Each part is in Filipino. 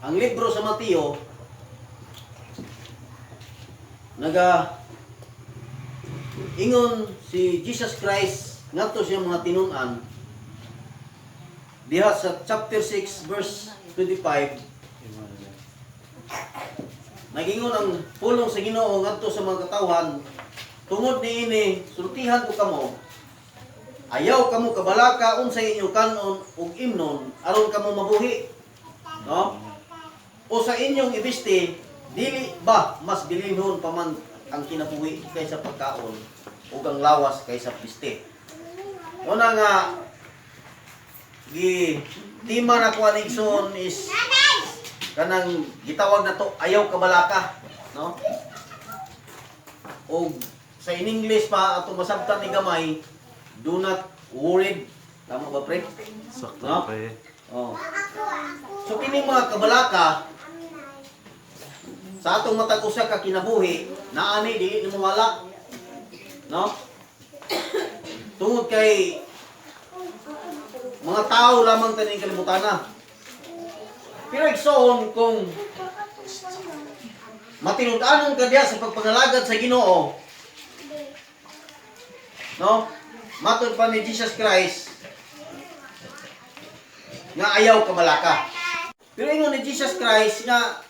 Ang libro sa Mateo ingon si Jesus Christ ngadto siya mga tinun-an diha sa chapter 6 verse 25. Nagingon ang pulong sa Ginoo ngadto sa mga katawhan, tungod niini sultihan ko kamo, ayaw kamo kabalaka unsay inyo kanon ug imnon aron kamo mabuhi, no? O sa inyong ibiste dili ba mas bilinhon pa man ang kinabuhi kaysa pagkaon ug ang lawas kaysa piste. Una nga tima na ko anigson is kanang gitawag na to ayaw kabalaka, no? O sa in English pa ato masabtan ni gamay, do not worried. Tama ba, pre? Sakto, no? pre. Oh. So kini mga kabalaka sa atong matag usa ka kinabuhi naa ni dili nimo wala, no? Tungod kay mga tao lamang taning kalibutana. Pero igsoon kung matinud-anon ka diya sa pagpangalagad sa Ginoo, no? Matud pa ni Jesus Christ nga ayaw kabalaka. Pero ingon ni Jesus Christ nga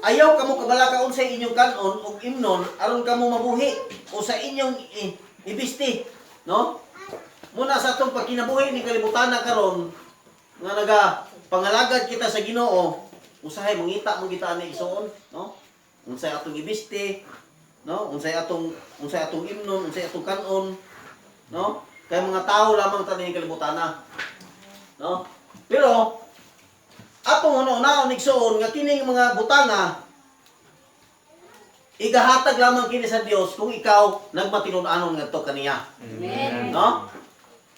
ayaw kamo kabalaka unsay inyong kanon ug imnon aron kamo mabuhi o sa inyong ibiste, no? Muna sa atong pagkinabuhi ni kalibutana karon nga pangalagad kita sa Ginoo, usahay mangita mo kita ani igsoon, no? Unsay atong ibiste, no? Unsay atong imnon, unsay atong kanon, no? Kay mga tao lamang tani kalibutana, no? Pero atong una-una igsoon nga kining mga butanga igahatag lamang kini sa Dios kung ikaw nagmatinud-anon ngadto kaniya. Amen. No?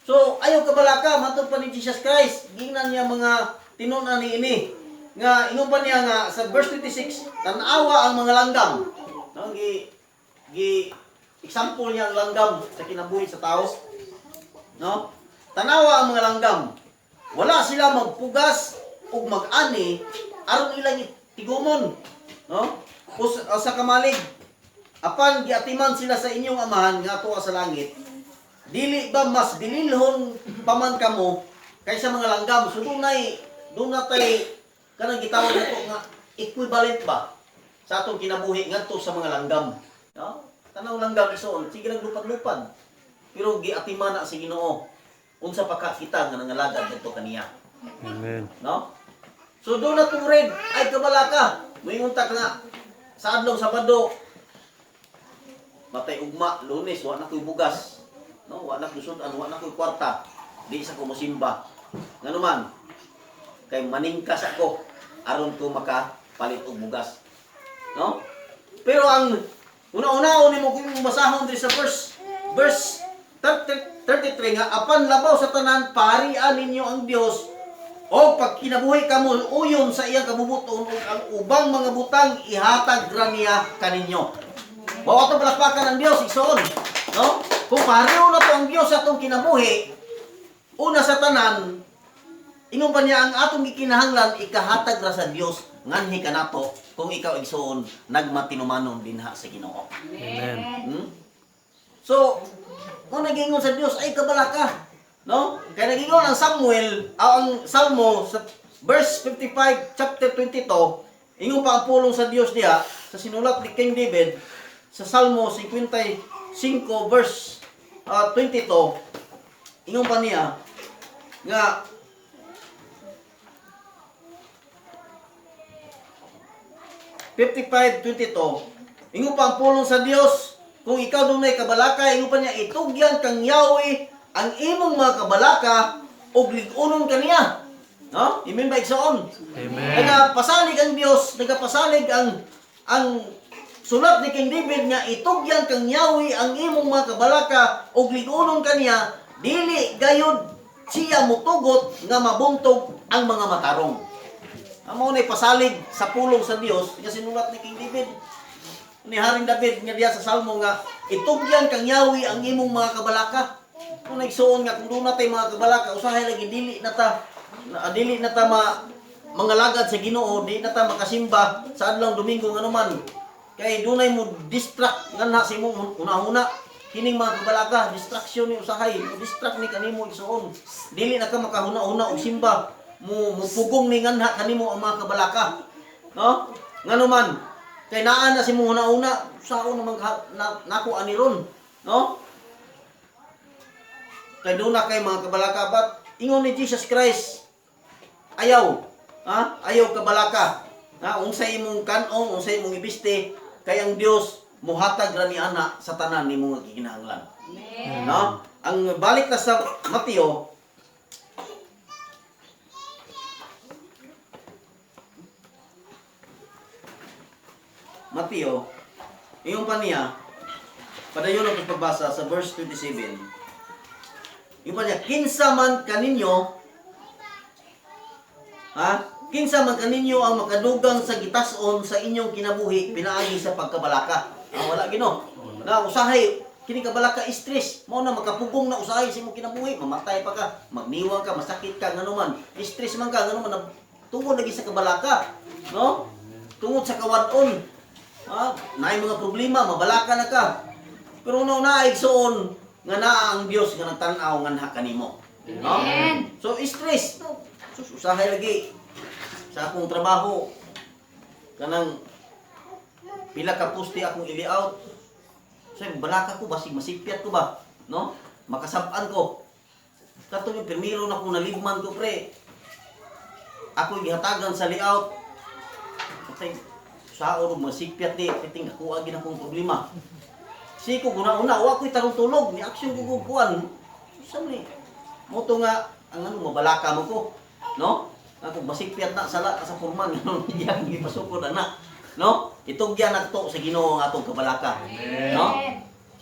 So, ayaw kabalaka, matod pa ni Jesus Christ, gingnan niya mga tinunan ni ini. Nga, ingon pa niya nga, sa verse 26, tanawa ang mga langgam. No? Example niya ang langgam sa kinabuhi sa tao. No? Tanawa ang mga langgam. Wala sila magpugas ug mag-ani, aron ilang tigumon. No? O sa kamalig. Apan, giatiman sila sa inyong amahan, nga tuwa sa langit. Dili ba mas bililhon paman kamo kaysa mga langgam? So doon natay kanang gitawag nato nga equivalent ba sa atong kinabuhi ngadto sa mga langgam, no? Tanang langgam ison sige naglupad-lupad pero giatiman na si Ginoo unsa pa ka kita nga nangalagad ngadto kaniya. Amen. No? So doon na red ay kabalaka. Moingon ta nga sa adlong Sabado matay ugma, Lunes wa na koy bugas. No, wa na kusudan, wa na koy kwarta. Di sa ko mosimba. Ngano man kay maningkas ako aron ko makapalit og bugas. No? Pero ang una-una ni mo kung basahon diri sa verse 33 nga apan labaw sa tanan parian ninyo ang Dios o pag kinabuhi kamo uyon sa iyang kabubuton ug ang ubang mga butang ihatag ra niya kaninyo. Wa ato palakpakan ang Dios igsoon, no? Kung pareho na to ang Dios sa atong kinabuhi, una sa tanan, ingon pa niya ang atong gikinahanglan ikahatag ra sa Dios nganhi kanato kung ikaw igsoon nagmatinumanon dinha sa Ginoo. Amen. Hmm? So, kung nagingon sa Dios ay kabalaka, no? Kaya nagingon ang Samuel, ang Salmo sa verse 55 chapter 22, ingon pa ang pulong sa Dios diha sa sinulat ni King David sa Salmo 55 verse 22, ingon pa niya nga ingon pa ang pulong sa Dios kung ikaw dunay kabalaka, ingon pa niya itugyan kang Yahweh ang imong mga kabalaka ug lig-unon kaniya. No? Amen ba igsoon? Amen. Nagapasalig ang Dios, nagapasalig ang sulat ni King David nga itugyan kang Yahweh ang imong mga kabalaka ug lig-unon kaniya, dili gayud siya mutugot nga mabuntog ang mga matarong. Amo ni pasalig sa pulong sa Dios nga sinulat ni King David. Ni Haring David nga diya sa Salmo nga itugyan kang Yahweh ang imong mga kabalaka. Kung nagsuon nga kung doon natay mga kabalaka usahay lagi dili na ta mga lagad sa Ginoo, di na ta makasimba sa adlaw Domingo nga naman. Kay dunay mo distract nganha sa imong una-una. Kining mga kabalaka, distraction ni usahay, distract ni kanimo igsoon. Dili na ka makahuna-una og simba. Mupugong ni nganha kanimo ang mga kabalaka. No? Nganuman, kay naa na si mo una-una, sao naman nako ani ron, no? Kay doon na kay mga kabalaka, but ingon ni Jesus Christ, ayaw, ayaw kabalaka, unsay imong kanon, unsay imong ibiste, kay ang Dios muhatag ra ni ana sa tanan nimo nga gikinahanglan. No? Ang balik na sa Mateo, yung pa niya, padayon ang pagbasa sa verse 27. Yung pa niya, kinsa man kaninyo ang makadugang sa gitason sa inyong kinabuhi, pinaagi sa pagkabalaka. Wala gino. Na usahay, kini kabalaka stress. Mao na makapugong na usahay sa imong kinabuhi, mamatay pa ka, magniwang ka, masakit ka, nganuman. Stress man ka, nganuman, tungod lagi sa kabalaka. No? Tungod sa kawadon. Naay mga problema, mabalaka na ka. Pero na igsoon nga naa ang Dios nga nagtan-aw nganha kanimo. No? So stress. Usahay lagi sa akong trabaho. Kanang pila ka pusti akong ili-out. So balaka ko basig masipyat ko ba, no? Makasab-an ko. Kato yung primero na kung nalibman ko pre. Ako gihatagan sa layout. Sa oras masipyat di, piting ako agin akong problema. Siko guna-una, wa ko'y tarong tulog, ni aksyon ko kukuan. Saan ni? Moto nga, ang mabalaka mo ko. No? Ako masipyat na sala sa purman, ganun, yan, ipasukod na. No? Itugyan na to sa Ginoo ang atong kabalaka. No?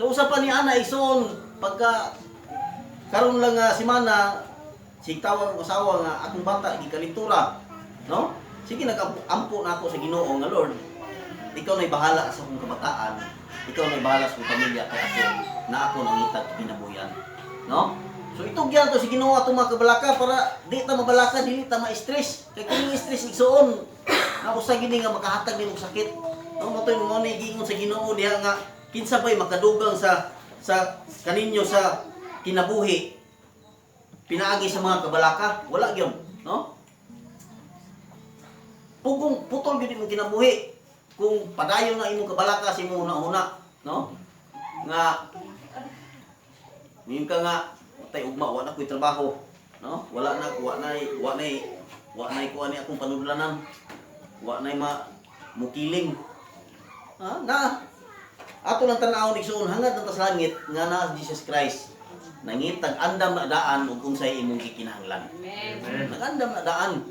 So, usapan ni Ana, ison, pagka, karon lang simana, si tawag asawa nga, akong bata, gikalintura. No? Sige, nag-ampo na ako sa Ginoo nga Lord. Ikaw na'y bahala sa akong kabataan. Ikaw na'y bahala sa akong pamilya kay ako na ako nangitag kinabuyan. No? So itong yan to si Ginoo atong mga kabalaka para di ta mabalaka, dili ta ma-stress. Kay kung stress igsoon, na usa gini nga makahatag nimo sakit. No, motoy mo ni giingon sa Ginoo diha nga kinsa bay makadugang sa kaninyo sa kinabuhi. Pinaagi sa mga kabalaka, wala gyud, no? Putol gid imong kinabuhi kung padayon na imong kabalaka sa imong una-una, no? Nga mingon ka nga tay ugma wa na ko'y trabaho, no? Wala na kuan ni akong panudlanan. Wa nay mukiling. Na ato lang tan-awon igsoon hangad ta sa langit nga naa Jesus Christ. Nangitag andam na daan ug unsay imong gikinahanglan. Amen. Nagandam na daan.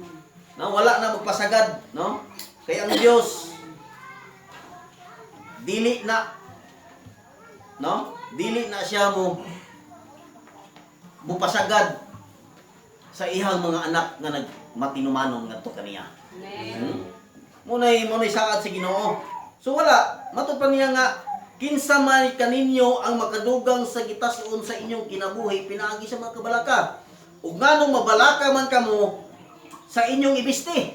Na wala na magpasagad, no? Kaya ang Dios dili na, no? Dili na siya mo pasagad sa ihang mga anak nga nagmatinumanon ngadto kaniya. Munay saad sa Ginoo. So wala, matud pa niya nga kinsa man kaninyo ang makadugang sa gitason sa inyong kinabuhi pinaagi sa mga kabalaka. Ug nganong mabalaka man kamo sa inyong ibiste.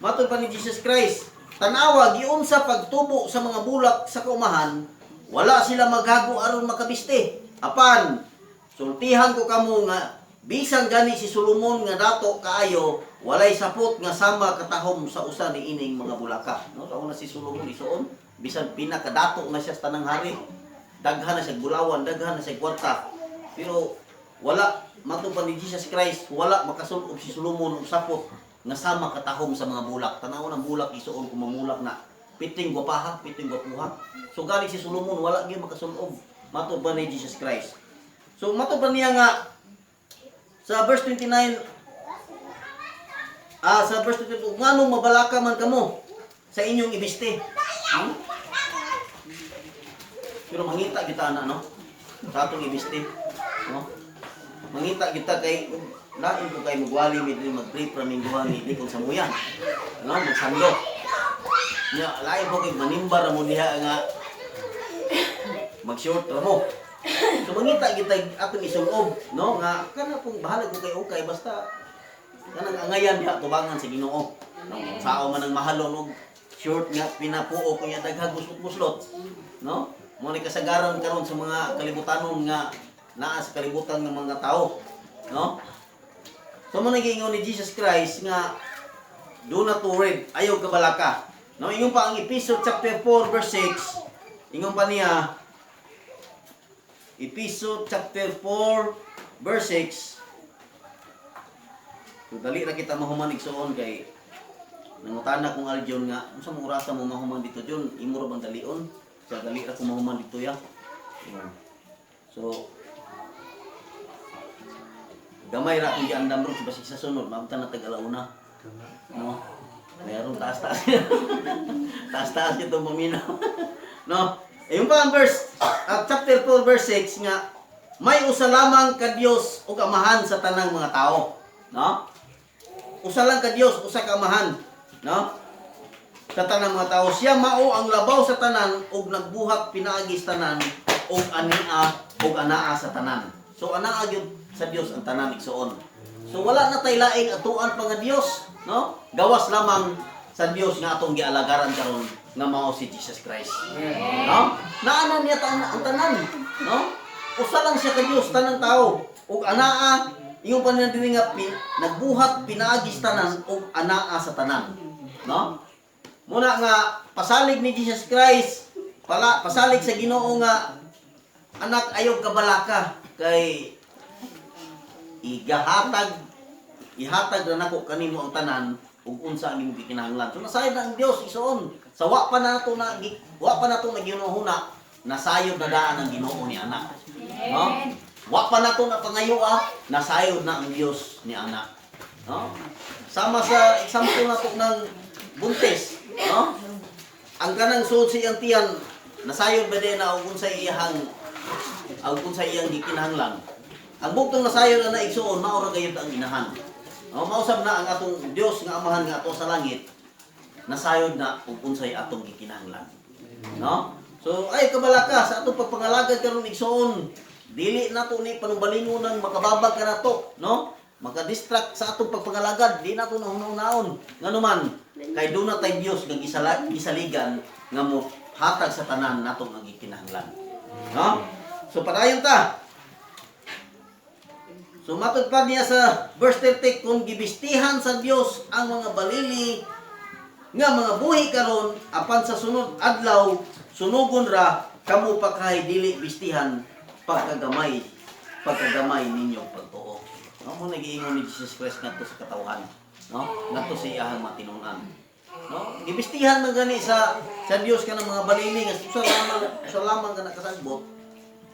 Matud pa ni Jesus Christ, tanawa giunsa pagtubo sa mga bulak sa kaumahan, wala sila maghago aron makabiste. Apan sultihan ko kamo nga bisan gani si Solomon nga dato kaayo, walay sapot nga sama katahom sa usa ni ining mga bulaka. No, sa una si Solomon isuon, bisan pinakadato na siya sa tanang hari. Daghan na siya bulawan, daghan na siya kwarta. Pero wala matud pa ni Jesus Christ, wala makasul-ob si Solomon og sapot nga sama katahom sa mga bulak. Tanaw ng bulak isuon kung mamulak na piting gwapaha, piting gwapuha. So gani si Solomon wala gyud makasul-ob matud pa ni Jesus Christ. So matud pa niya nga sa verse 29 sa verse 22, nganong mabalaka man kamo sa inyong ibiste. Pero mangita kita na, no? Sa atong ibiste, no? Mangita kita kay lain ko kay magwali midri mag-pray from duha ni kung sa muyan. No, magsando. Nya lain ko kay manimbar mo diha nga mag-short mo. So mangita kita atong isulob, no? Nga kana pong bahala ko kay okay basta kanang angayan diha tubangan sa Ginoo. No, sao man ang mahalon og short nga pinapuo ko niya daghang buslot-buslot. No? Mo ni kasagaran karon sa mga kalibutanon nga naa sa kalibutan ng mga tao. No? So mo nagingon ni Jesus Christ nga do not worry, ayaw kabalaka. No, ingon pa ang Episode chapter 4 verse 6. Ingon pa niya Episode chapter 4 verse 6. So, dali ra kita mahuman igsuon kay nangutana kong Aljon nga unsa mo orasa mo mahuman dito Jon, imo ra bang dalion? So dali ra ko mahuman dito ya. So gamay ra kung giandam ron basi sa sunod mabtan na tag-alauna. No. Meron taas-taas. Taas-taas ito maminaw. No. Ayun pa ang verse chapter 4 verse 6 nga may usa lamang ka Dios ug amahan sa tanang mga tao. No? Usa lang ka Dios, usa ka amahan. No? Sa tanang mga tao, siya mao ang labaw sa tanan ug nagbuhat pinaagi sa tanan ug ania ug anaa sa tanan. So anaa gyud sa Dios ang tanan igsuon. So wala na tay laing atuan pa nga Dios, no? Gawas lamang sa Dios nga atong gialagaran karon nga mao si Jesus Christ. No? Naana niya ang tanan, no? Usa lang siya ka Dios tanang tao ug anaa ingon pa niya diri nga nagbuhat pinaagi sa tanan ug anaa sa tanan. No? Muna nga pasalig ni Jesus Christ, pasalig sa Ginoo nga anak ayaw kabalaka kay ihatag na nako kanimo ang tanan ug unsa ang imong gikinahanglan. So nasayod na ang Dios isuon. Sa wa pa nato na ginuhuna, nasayod na daan ang Ginoo ni anak. No? Wa pa nato na pangayoa, nasayod na ang Dios ni anak. No? Sama sa example nato ng buntis, no? Ang kanang suod sa iyang tiyan, nasayod ba din na ug unsa iyang gikinahanglan. Ang buktong nasayod na igsuon mao ra gayud ang inahan. Mausab na ang atong Dios nga amahan nga ato sa langit, nasayod na ug unsay atong gikinahanglan. No? So ay kabalaka sa atong pagpangalagad karon igsuon, dili nato ni panumbalingon makababag ka nato, no? Maka-distract sa atong pagpangalagad, di nato na hunaw-naon. Nganuman, kay do na tay Dios nga gisaligan nga mo hatag sa tanan natong ang gikinahanglan. No? So padayon ta. So matod pa niya sa verse 30, kung gibistihan sa Dios ang mga balili nga mga buhi karon apan sa sunod adlaw sunugon ra kamo pa kay dili bistihan pagkagamay ninyong pagtuo. No, mo nagiingon ni Jesus Christ ngadto sa katawhan, no? Ngadto sa iyang matinunan. No? Gibistihan man gani sa Dios kanang mga balili nga sa lamang ka nakasagbot.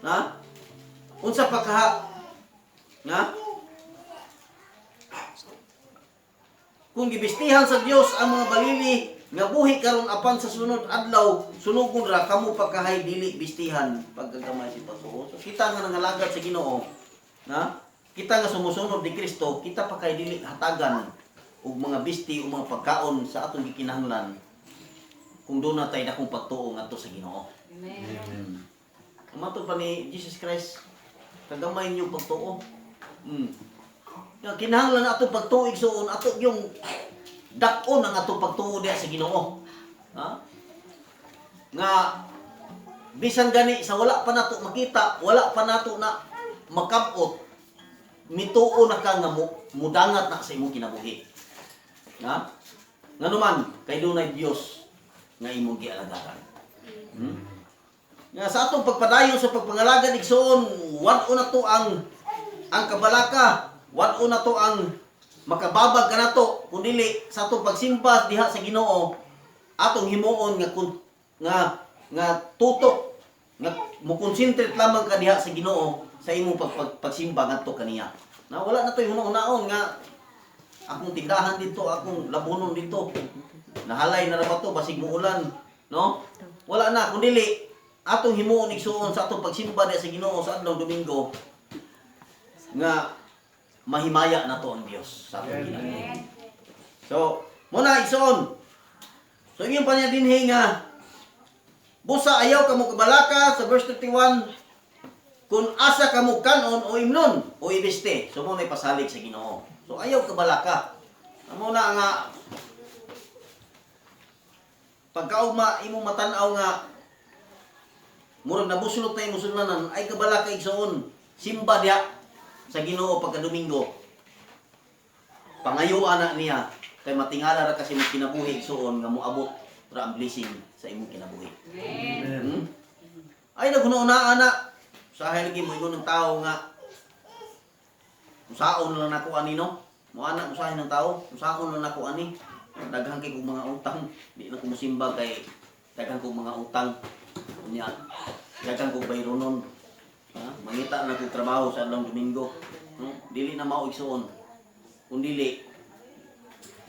Na? Unsa pa ka na? Kung gibistihan sa Dios ang mga balili nga buhi karon apan sa sunod adlaw sunugon ra kamo pagkahay dili bistihan pagkagamay si pagtuo. So kita nga nangalagad sa Ginoo, na? Kita nga sumusunod ni Kristo, kita pa kay dili hatagan og mga bisti o mga pagkaon sa atong gikinahanglan kung doon na tayo dakong pagtuo ngadto sa Ginoo. Amen. Matod pa ni Jesus Christ, kagamay niyo pagtuo. Kinahanglan atong pagtuo igsuon ato yung dak-on ang atong pagtuo diha sa Ginoo. Ha? Nga bisan gani sa wala pa nato makita, wala pa nato na makabot, mituo na ka nga mudangat na sa imong kinabuhi. Ha? Nganuman kay dunay Dios nga imong gialagaran. Nga sa atong pagpadayon sa pagpangalagad igsuon, wad-o na to ang kabalaka, wad-o na to ang makababag ka nato kundi sa atong pagsimba diha sa Ginoo atong himuon nga tutok nga mo concentrate lamang ka diha sa Ginoo sa imong pagsimba ngadto kaniya. Na wala na toy hunahon nga akong tindahan dito, akong labunon dito. Nahalay na ra ba to basig muulan, no? Wala na kundi atong himuon igsuon sa atong pagsimba diha sa Ginoo sa adlaw Domingo nga mahimaya na to ang Dios sa atong ginagawon. So, muna igsoon. So, yung pa niya dinhi nga busa ayaw kamo kabalaka sa verse 31 kung asa kamo kanon o imnon o ibiste. So, muna ipasalig sa Ginoo. So ayaw kabalaka. Amo na nga pagkaugma imo matan-aw nga murag nabuslot na imo sunlanan ay kabalaka igsoon. Simba diha sa Ginoo pagka Domingo. Pangayuan na niya kay matingala ra kasi mo kinabuhi igsoon nga moabot ra ang blessing sa imong kinabuhi. Amen. Ay naghuna-una ana sa lagi mo ingon ng tao nga usaon lang nako ani no. Mo ana usahin ng tao, usaon lang nako ani. Daghan kay kog mga utang, di na ko mosimba kay daghan kog mga utang. Unya, daghan kog bayronon. Ha? Mangita na kog trabaho sa adlaw Domingo. No? Dili na mao igsoon. Kun dili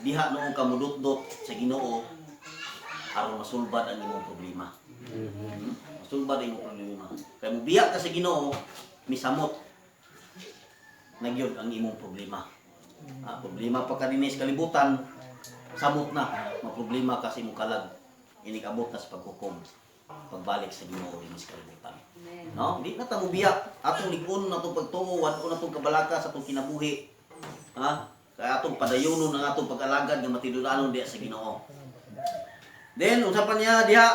diha noong kamudot-dot sa Ginoo aron masulbad ang imong problema. Masulbad ang imong problema. Kay mubiya ka sa Ginoo, misamot nagyod ang imong problema. Problema pa ka dinhi sa kalibutan, samot na, problema kasi mo kalag inikabot na sa paghukom pagbalik sa Ginoo dinhi sa kalibutan. No, di na ta mo biyak atong lig-on na tong pagtuo, wan-on na tong kabalaka sa tong kinabuhi. Ha? Kaya atong padayonon ang atong pag-alagad nga matinud-anon diha sa Ginoo. Then usapan niya diha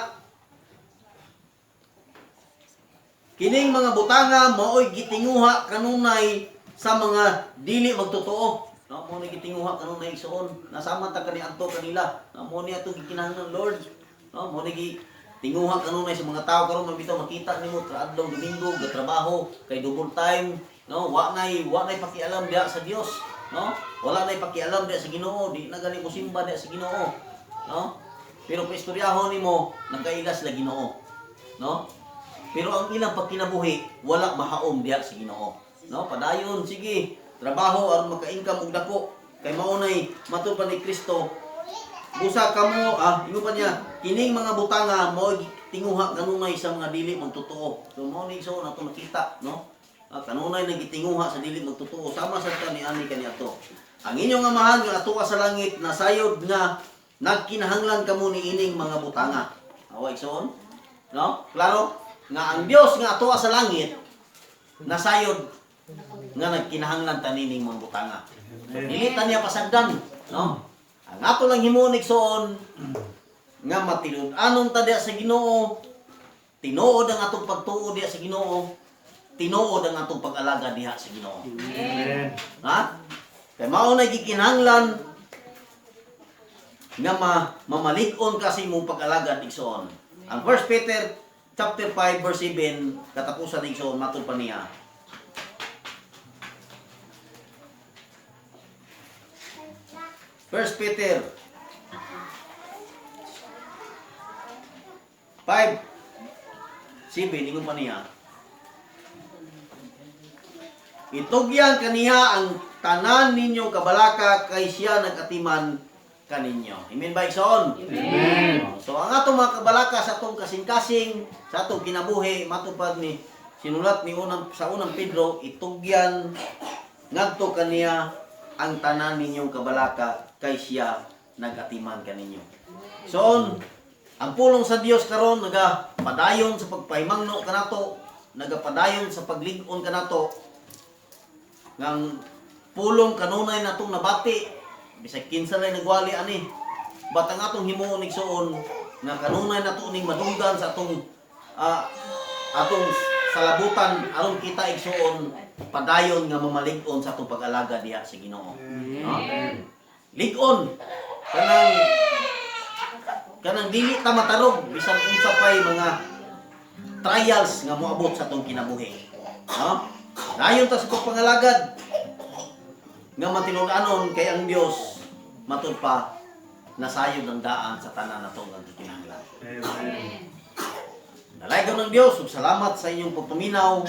kining mga butanga maoy gitinguha kanunay sa mga dili magtotoo. No, mo ni gitinguha kanunay igsoon. Nasama ta kani adto kanila. No, mo ni atong gikinahanglan Lord. No, mo ni tinguha kanunay sa mga tao karon mabitaw makita nimo tra adlaw Domingo gatrabaho kay double time. No, wa nay pakialam diha sa Dios. No? Wala nay pakialam diha sa Ginoo, di na gali mo simba diha sa Ginoo. No? Pero paistoryahon nimo nagkailas la Ginoo. No? Pero ang ilang pagkinabuhi wala mahaom diha sa Ginoo. No? Padayon sige, trabaho aron maka-income og dako. Kay mao nay matud pa ni Kristo. Busa kamo ingon pa niya, kining mga butanga mao tinguha kanunay sa mga dili magtotoo. So mao ni so nato makita, no? Kanunay nagitinguha sa dili magtotoo sama sa kaniani kaniadto. Ang inyong amahan nga atuwa sa langit nasayod nga nagkinahanglan kamo ni ining mga butanga. Awa igsoon? No? Klaro? Nga ang Dios nga atuwa sa langit nasayod nga nagkinahanglan tanining mga butanga. Dili ta niya pasagdan, no? Ang ato lang himuon igsoon nga matinud-anon ta diha sa Ginoo. Tinuod ang atong pagtuo diha sa Ginoo. Tinuod ang atong pag-alaga diha sa Ginoo. Amen. Ha? Kay mao na gikinahanglan nga mamalig-on kasi imong pag-alaga igsoon. Ang 1 Peter chapter 5 verse 7 katapusan igsoon matud pa niya. First Peter 5:7 ingon pa niya. Itugyan kaniya ang tanan ninyo kabalaka kay siya nagatiman kaninyo. Amen ba igsoon? Amen. So ang atong mga kabalaka sa atong kasing-kasing, sa atong kinabuhi matupad ni sinulat ni sa unang Pedro, itugyan ngadto kaniya ang tanan ninyong kabalaka kay siya nagatiman kaninyo. So ang pulong sa Dios karon nagapadayon sa pagpahimangno kanato, nagapadayon sa paglig-on kanato ngang pulong kanunay natong nabati bisag kinsa lay nagwali ani batang atong himuon igsoon nga kanunay nato ning madunggan sa atong atong salabutan aron kita igsoon padayon nga mamalig-on sa atong pag-alaga diha sa Ginoo. No? Lig-on kanang dili ta matarog bisan unsa pay mga trials nga moabot sa atong kinabuhi. No? Dayon ta sa pagpangalagad nga matinud-anon kay ang Dios matud pa nasayod ang daan sa tanan nato nga gikinahanglan. Amen. Dalaygon ng Dios ug salamat sa inyong pagpaminaw